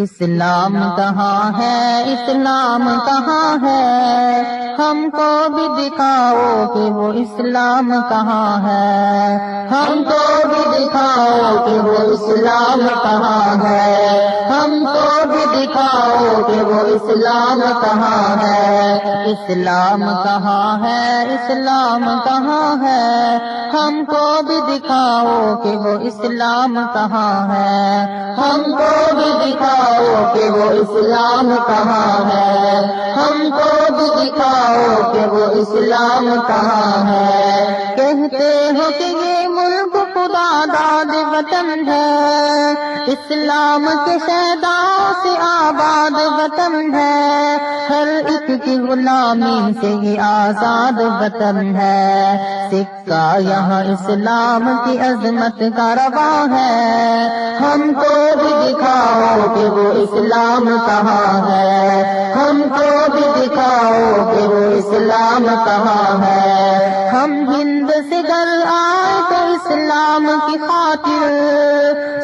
اسلام کہاں ہے، اسلام کہاں ہے، ہم کو بھی دکھاؤ کہ وہ اسلام کہاں ہے، ہم کو بھی دکھاؤ کہ وہ اسلام کہاں ہے، ہم کو بھی دکھاؤ کہ وہ اسلام کہاں ہے، اسلام کہاں ہے، اسلام کہاں ہے، ہم کو بھی دکھاؤ کہ وہ اسلام کہاں ہے، ہم کو بھی دکھاؤ کہ وہ اسلام کہاں ہے، ہم کو بھی دکھاؤ کہ وہ اسلام کہاں ہے۔ کہتے ہو کہ یہ ملک خدا داد وطن ہے، اسلام کے شہداؤں سے آباد وطن ہے، ہر ایک کی غلامی سے یہ آزاد وطن ہے، سکہ یہاں اسلام کی عظمت کا رواں ہے، ہم کو بھی دکھاؤ کہ وہ اسلام کہاں ہے، ہم کو بھی دکھاؤ کہ وہ اسلام کہاں ہے۔ ہم ہند سے گھر آئے تو اسلام کی خاطر،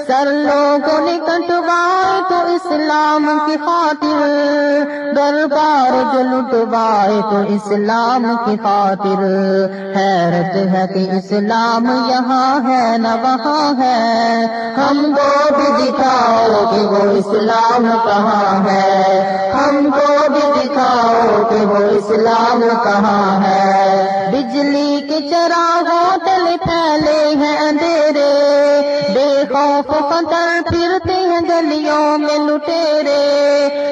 سر لوگوں نے کٹوائے تو اسلام کی خاطر، دربار جو لٹوائے تو اسلام کی خاطر، حیرت ہے کہ اسلام یہاں ہے نہ وہاں ہے، ہم کو بھی دکھاؤ کہ وہ اسلام کہاں ہے، ہم کو بھی دکھاؤ کہ وہ اسلام کہاں ہے۔ بجلی کے چراغوں تلے پھیلے ہیں اندھیرے، بے خوف خطر پھرتے ہیں گلیوں میں لٹیرے،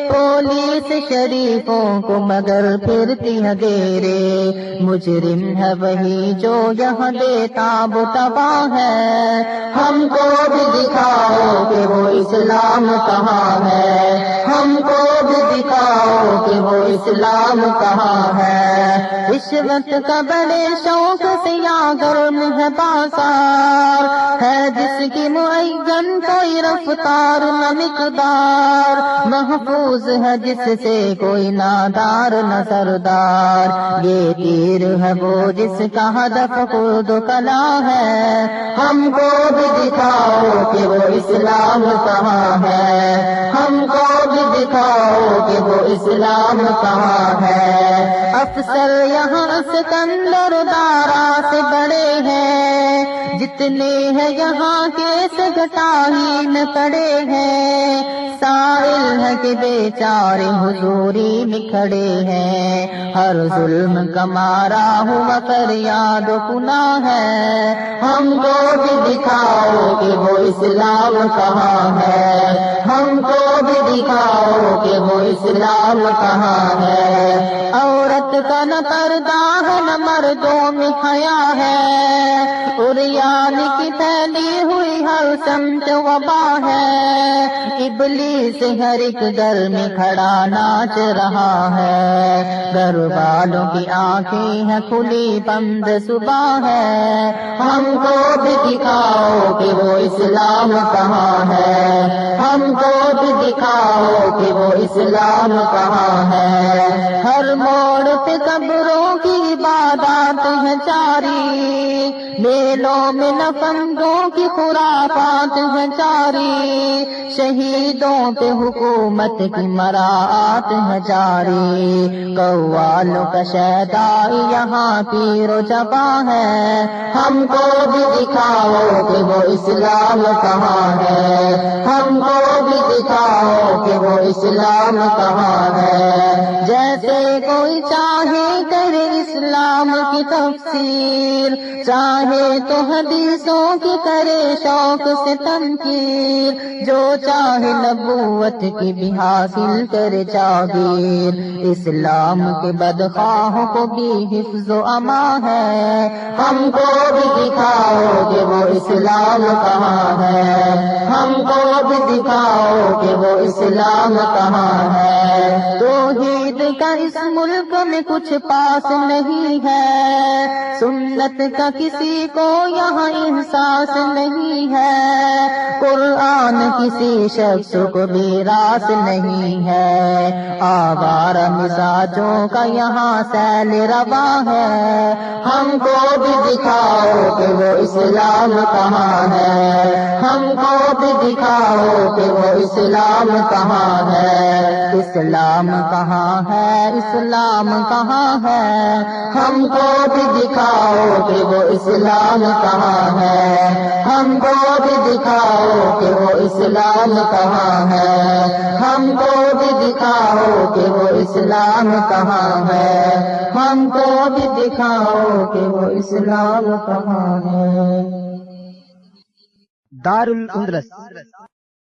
پولیس شریفوں کو مگر پھرتی ہے گیرے، مجرم ہے وہی جو یہاں بےتاب تباہ ہے، ہم کو بھی دکھاؤ کہ وہ اسلام کہاں ہے، ہم کو بھی دکھاؤ کہ وہ اسلام کہاں ہے۔ رشوت کا بڑے شوق سے یا گرم ہے بازار، ہے جس کی معین کوئی رفتار نہ مقدار، محفوظ ہے جس سے کوئی نادار نہ سردار، یہ تیر ہے وہ جس کا ہدف خود کلا ہے، ہم کو بھی دکھاؤ کہ وہ اسلام کہاں ہے، ہم کو بھی دکھاؤ کہ وہ اسلام کہاں ہے۔ افسر یہاں سکندر دارا سے بڑے ہیں، جتنے ہیں یہاں کیس گٹائی میں پڑے ہیں، سائل ہے کہ بیچارے حضوری میں کھڑے ہیں، ہر ظلم کا مارا ہوا فریاد گناہ ہے، ہم کو بھی دکھاؤ کہ وہ اسلام کہاں ہے، ہم کو بھی دکھاؤ کہ وہ اسلام کہاں ہے۔ عورت کا نہ پردہ ہے نہ مردوں میں حیا ہے، عریان کی پھیلی ہوئی ہر سمت وبا ہے، ابلیس ہر ایک گھر میں کھڑا ناچ رہا ہے، گھر والوں کی آنکھیں ہیں کھلی بند صبح ہے، ہم کو بھی دکھاؤ کہ وہ اسلام کہاں ہے، ہم کو بھی دکھاؤ کہ وہ اسلام کہاں ہے۔ ہر موڑ پہ قبروں کی عبادات ہے جاری، میلوں میں نفندوں کی خرافات ہے جاری، شہیدوں پہ حکومت کی مراعات ہے جاری، قوالوں کا شہدائی یہاں پیر و جواں ہے، ہم کو بھی دکھاؤ کہ وہ اسلام کہاں ہے، ہم کو بھی دکھاؤ کہ وہ اسلام کہاں ہے۔ جیسے کوئی چاہے کرے اسلام کی تفسیر، چاہے تو حدیثوں کی کرے شوق سے تنقیر، جو چاہے نبوت کی بھی حاصل کرے جاگیر، اسلام کے بدخواہوں کو بھی حفظ و امان ہے، ہم کو بھی دکھاؤ کہ وہ اسلام کہاں ہے، ہم کو بھی دکھاؤ کہ وہ اسلام کہاں ہے۔ توحید کا اس ملک میں کچھ پاس نہیں نہیں ہے، سنت کا کسی کو یہاں احساس نہیں ہے، قرآن کسی شخص کو میراث نہیں ہے، آوارہ مزاجوں کا یہاں سیل رواں ہے، ہم کو بھی دکھاؤ کہ وہ اسلام کہاں ہے، ہم کو بھی دکھاؤ کہ وہ اسلام کہاں ہے، اسلام کہاں ہے، اسلام کہاں ہے، ہم کو بھی دکھاؤ کہ وہ اسلام کہاں ہے، ہم کو بھی دکھاؤ کہ وہ اسلام کہاں ہے، ہم کو بھی دکھاؤ کہ وہ اسلام کہاں ہے، ہم کو بھی دکھاؤ کہ وہ اسلام کہاں ہے۔ دار الاندلس